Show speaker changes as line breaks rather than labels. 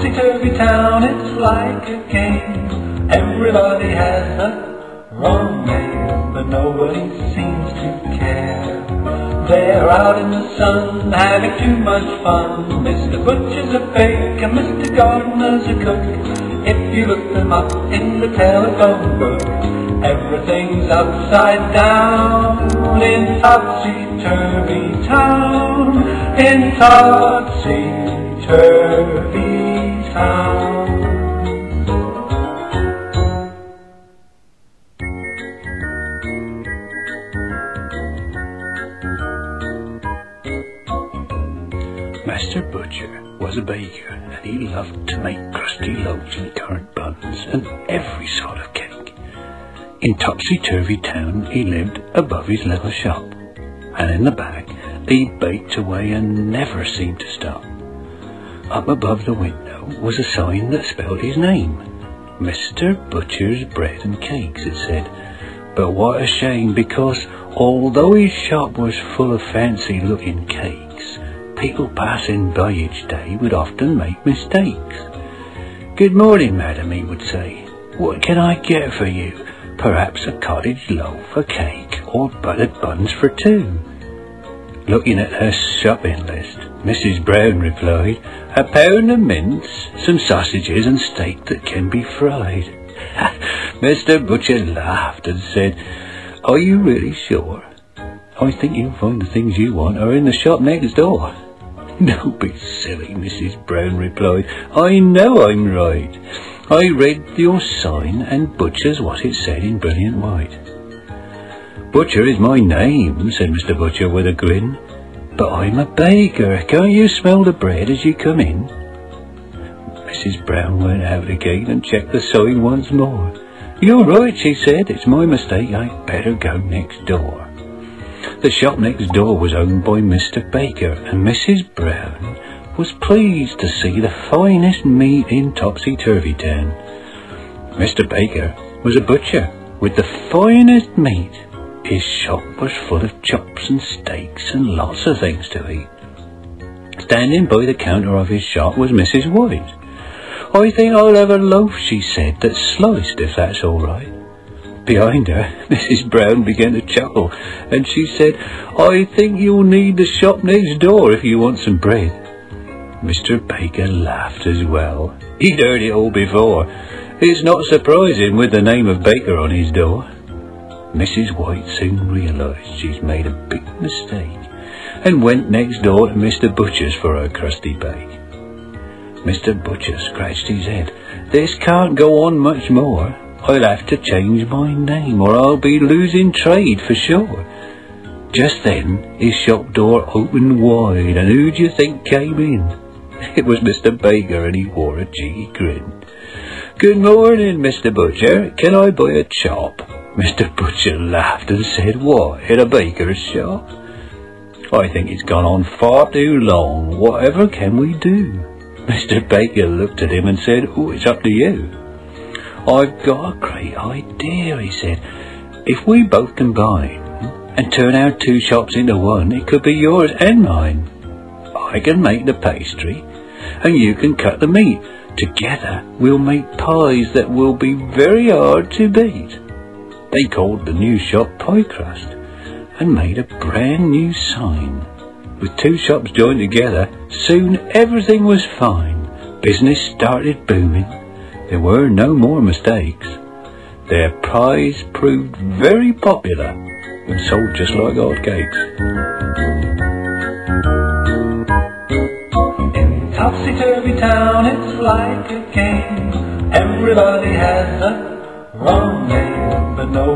topsy-turvy town, it's like a game. Everybody has a wrong name, but nobody seems to care. They're out in the sun, having too much fun. Mr. Butcher's a baker, Mr. Gardener's a cook. If you look them up in the telephone book, everything's upside down in topsy-turvy town, in topsy-turvy town.
Master Butcher was a baker, and he loved to make crusty loaves and currant buns and every sort of cake. In Topsy-Turvy Town he lived above his little shop, and in the back he baked away and never seemed to stop. Up above the window was a sign that spelled his name, Mr. Butcher's Bread and Cakes, it said. But what a shame, because although his shop was full of fancy-looking cakes, people passing by each day would often make mistakes. "Good morning, madam," he would say. "What can I get for you? Perhaps a cottage loaf, a cake, or buttered buns for two?" Looking at her shopping list, Mrs. Brown replied, "A pound of mince, some sausages and steak that can be fried." Mr. Butcher laughed and said, "Are you really sure? I think you'll find the things you want are in the shop next door." "Don't be silly," Mrs. Brown replied. "I know I'm right. I read your sign, and Butcher's what it said in brilliant white." "Butcher is my name," said Mr. Butcher with a grin. "But I'm a baker. Can't you smell the bread as you come in?" Mrs. Brown went out again and checked the sign once more. "You're right," she said. "It's my mistake. I'd better go next door." The shop next door was owned by Mr. Baker, and Mrs. Brown was pleased to see the finest meat in Topsy-Turvy Town. Mr. Baker was a butcher with the finest meat. His shop was full of chops and steaks and lots of things to eat. Standing by the counter of his shop was Mrs. White. "I think I'll have a loaf," she said, "that's sliced, if that's all right." Behind her, Mrs. Brown began to chuckle, and she said, "I think you'll need the shop next door if you want some bread." Mr. Baker laughed as well. He'd heard it all before. It's not surprising with the name of Baker on his door. Mrs. White soon realised she'd made a big mistake, and went next door to Mr. Butcher's for her crusty bake. Mr. Butcher scratched his head. "This can't go on much more. I'll have to change my name, or I'll be losing trade for sure." Just then his shop door opened wide, and who do you think came in? It was Mr. Baker, and he wore a cheeky grin. "Good morning, Mr. Butcher. Can I buy a chop?" Mr. Butcher laughed and said, "What, in a baker's shop? I think it's gone on far too long. Whatever can we do?" Mr. Baker looked at him and said, "Oh, it's up to you." "I've got a great idea," he said. "If we both combine and turn our two shops into one, it could be yours and mine. I can make the pastry, and you can cut the meat. Together we'll make pies that will be very hard to beat." They called the new shop Pie Crust, and made a brand new sign. With two shops joined together, soon everything was fine. Business started booming. There were no more mistakes. Their pies proved very popular and sold just like hotcakes.
In Topsy-Turvy Town, it's like a game. Everybody has a wrong name, but no